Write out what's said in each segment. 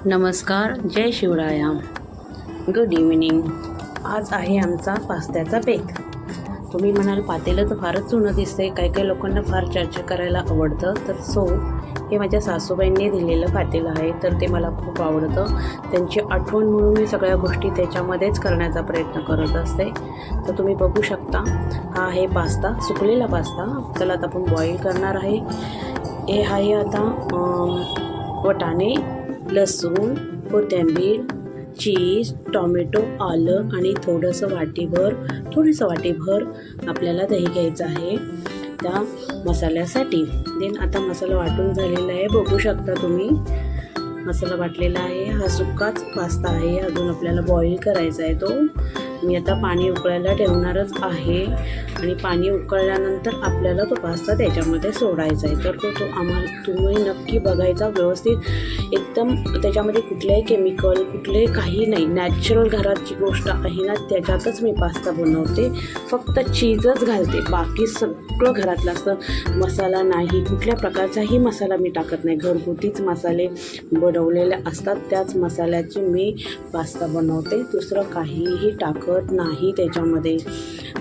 नमस्कार, जय Shivraya. Good evening. आज आहे आमचा पास्त्याचा बेत. तुम्ही म्हणाल पातेलं तर फारच जुनं दिसते, काही काही लोकांना फार चर्चा करायला आवडतं. तर हे माझ्या सासूबाईंनी दिलेलं पातेलं आहे, तर ते मला खूप आवडतं. त्यांची आठवण म्हणून मी सगळ्या गोष्टी त्याच्यामध्येच करण्याचा प्रयत्न करत असते. तर तुम्ही बघू शकता, हा आहे पास्ता, सुकलेला पास्ता. त्याला आता आपण बॉईल करणार आहे. हे आहे आता वाटाणे, लसूण, कोथिंबीर, चीज, टोमॅटो, आलं आणि थोडंसं वाटीभर आपल्याला दही घ्यायचं आहे त्या मसाल्यासाठी. देन आता मसाला वाटून झालेला आहे, बघू शकता तुम्ही. मसाला वाटलेला आहे. हा सुक्काच पास्ता आहे, अजून आपल्याला बॉईल करायचा आहे तो. मी आता पाणी उकळायला ठेवणारच आहे आणि पाणी उकळल्यानंतर आपल्याला तो पास्ता त्याच्यामध्ये सोडायचा आहे. तर तुम्ही नक्की बघायचा व्यवस्थित, एकदम त्याच्यामध्ये कुठल्याही केमिकल काही नाही, नॅचरल घराची गोष्ट आहे ना, त्याच्यातच मी पास्ता बनवते. फक्त चीजच घालते, बाकी सगळं घरातलं असतं. मसाला नाही, कुठल्या प्रकारचाही मसाला मी टाकत नाही. घरगुतीच मसाले बनवलेले असतात, त्याच मसाल्याची मी पास्ता बनवते. दुसरं काहीही टाकत नाही त्याच्यामध्ये.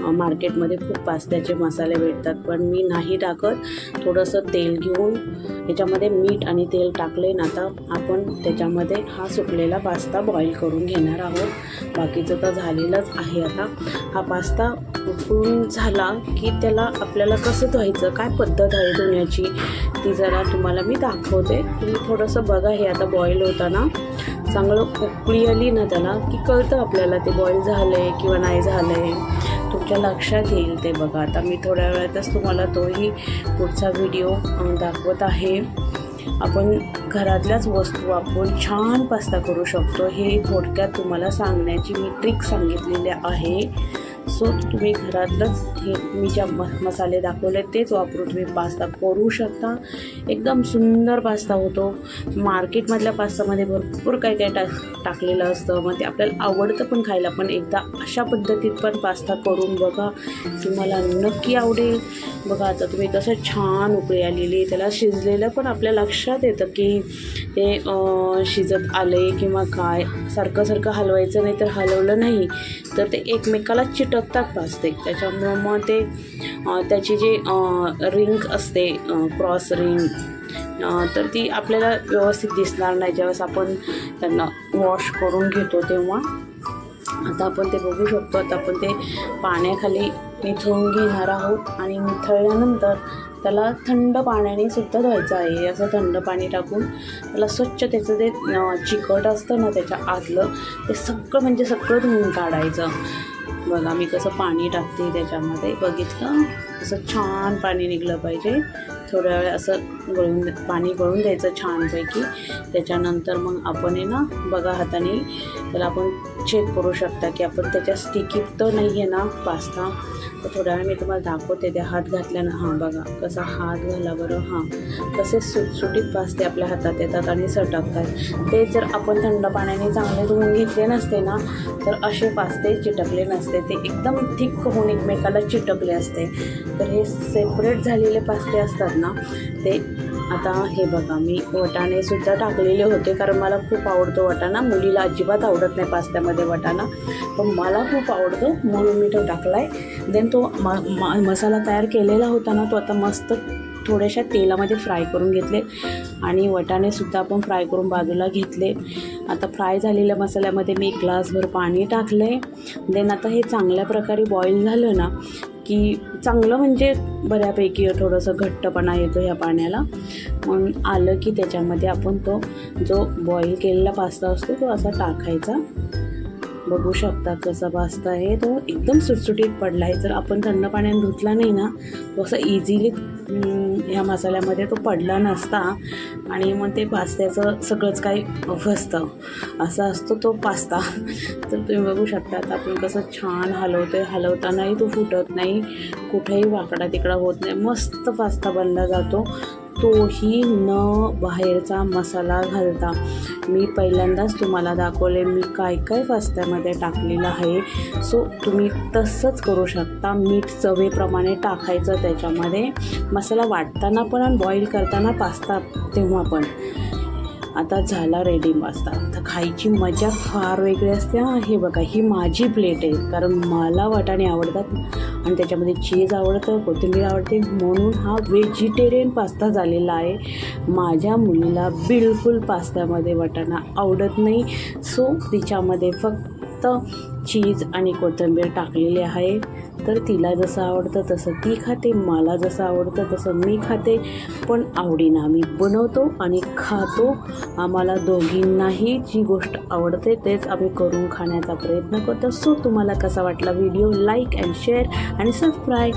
मार्केटमध्ये खूप पास्त्याचे मसाले भेटतात, पण मी नाही टाकत. थोडंसं तेल घेऊन त्याच्यामध्ये मीठ आणि तेल टाकले ना, आता आपण त्याच्यामध्ये हा सुकलेला पास्ता बॉईल करून घेणार आहोत. बाकीचं तर झालेलंच आहे. आता हा पास्ता उकळून झाला की त्याला आपल्याला कसं धुवायचं, काय पद्धत आहे धुण्याची, ती जरा तुम्हाला मी दाखवते. तुम्ही थोडंसं बघा. हे आता बॉईल होताना चांगलं उकळी आली ना त्याला की कळतं आपल्याला ते बॉईल झालं आहे किंवा नाही झालं आहे, तुमच्या लक्षात येईल ते. बघा, आता मी थोड्या वेळातच तुम्हाला तोही पुढचा व्हिडिओ दाखवत आहे. आपण घरातल्याच वस्तू वापरून छान पास्ता करू शकतो, हे थोडक्यात तुम्हाला सांगण्याची मी ट्रिक सांगितलेली आहे. तुम्ही घरातलंच हे मी ज्या मसाले दाखवले तेच वापरून तुम्ही पास्ता करू शकता. एकदम सुंदर पास्ता होतो. मार्केटमधल्या पास्तामध्ये भरपूर काही टाकलेलं असतं, मग ते आपल्याला आवडतं पण खायला. पण एकदा अशा पद्धतीत पण पास्ता करून बघा, तुम्हाला नक्की आवडेल. बघा, आता तुम्ही कसं छान उकळी आलेली, त्याला शिजलेलं पण आपल्या लक्षात येतं की ते शिजत आले किंवा काय. सारखं हलवायचं नाही, तर हलवलं नाही तर ते एकमेकाला चिटकतात पास्ते. त्याच्यामुळं मग ते त्याची जी रिंग असते, क्रॉस रिंग, तर ती आपल्याला व्यवस्थित दिसणार नाही ज्यावेळेस आपण त्यांना वॉश करून घेतो तेव्हा. आता आपण ते बघू शकतो. आता आपण ते पाण्याखाली निथळून घेणार आहोत आणि निथळल्यानंतर त्याला थंड पाण्याने सुद्धा धुवायचं आहे. असं थंड पाणी टाकून त्याला स्वच्छ त्याचं ते चिकट असतं ना त्याच्या आतलं, ते सगळं धुवून काढायचं. बघा मी कसं पाणी टाकते त्याच्यामध्ये, बघितलं असं छान पाणी निघलं पाहिजे. थोड्या वेळ असं पाणी गळून द्यायचं छानपैकी. त्याच्यानंतर मग आपण आहे ना, बघा हाताने त्याला आपण चेक करू शकता की आपण त्याच्या स्टिकी तर नाही आहे ना पास्ता. तर थोड्या वेळ मी तुम्हाला दाखवते. त्या हात घातल्यानं, हां बघा कसा हात घाला बरं. हां, कसे सुटसुटीत पास्ते आपल्या हातात येतात आणि सटकतात. ते जर आपण थंड पाण्याने चांगले धुवून घेतले नसते ना, तर असे पास्ते चिटकले नसते. ते एकदम थिक होऊन एकमेकाला चिटकले असते. तर हे सेपरेट झालेले पास्ते असतात ना ते. आता हे बघा, मी वाटाणेसुद्धा टाकलेले होते, कारण मला खूप आवडतो वाटाणा. मुलीला अजिबात आवडत नाही पास्त्यामध्ये वाटाणा, पण मला खूप आवडतो म्हणून मी तो टाकला आहे. देन तो मसाला तयार केलेला होता ना, तो आता मस्त थोड्याशा तेलामध्ये फ्राय करून घेतले आणि वाटाणेसुद्धा आपण फ्राय करून बाजूला घेतले. आता फ्राय झालेल्या मसाल्यामध्ये मी 1 ग्लासभर पाणी टाकले. देन आता हे चांगल्या प्रकारे बॉईल झालं ना की चांगलं बऱ्यापैकी थोडंसं घट्टपणा येतो ह्या पाण्याला. मग आलं की त्याच्यामध्ये आपण तो जो बॉईल केलेला पास्ता असतो तो असा टाकायचा. बघू शकता कसा पास्ता आहे, तो एकदम सुटसुटीत पडला आहे. जर आपण थंड पाण्याने धुतला नाही ना, तो असं इझिली ह्या मसाल्यामध्ये तो पडला नसता आणि मग ते पास्त्याचं सगळंच काही फसतं. असा असतो तो पास्ता. तर तुम्ही बघू शकता. आता आपण कसं छान हलवतो आहे, हलवतानाही तो फुटत नाही, कुठेही वाकडा तिकडा होत नाही, मस्त पास्ता बनला जातो. तोही न बाहेरचा मसाला घालता. मी पहिल्यांदाच तुम्हाला दाखवले मी काय पास्त्यामध्ये टाकलेलं आहे. तुम्ही तसंच करू शकता. मीठ चवीप्रमाणे टाकायचं त्याच्यामध्ये, मसाला वाटताना पण आणि बॉईल करताना पास्ता तेव्हा पण. आता झाला रेडी पास्ता. तर खायची मजा फार वेगळी असते. हे बघा, ही माझी प्लेट आहे कारण मला वाटाणे आवडतात आणि त्याच्यामध्ये चीज आवडतं, कोथिंबीर आवडते, म्हणून हा व्हेजिटेरियन पास्ता झालेला आहे. माझ्या मुलीला बिलकुल पास्त्यामध्ये वाटाणा आवडत नाही, सो तिच्यामध्ये फक्त चीज आणि कोथिंबीर टाकलेली आहे. तर तिला जसं आवडतं तसं ती खाते, मला जसं आवडतं तसं मी खाते. पण आवडीनं आम्ही बनवतो आणि खातो. आम्हाला दोघींनाही जी गोष्ट आवडते तेच आम्ही करून खाण्याचा प्रयत्न करतो. सो तुम्हाला कसा वाटला व्हिडिओ, लाईक अँड शेअर आणि सबस्क्राईब.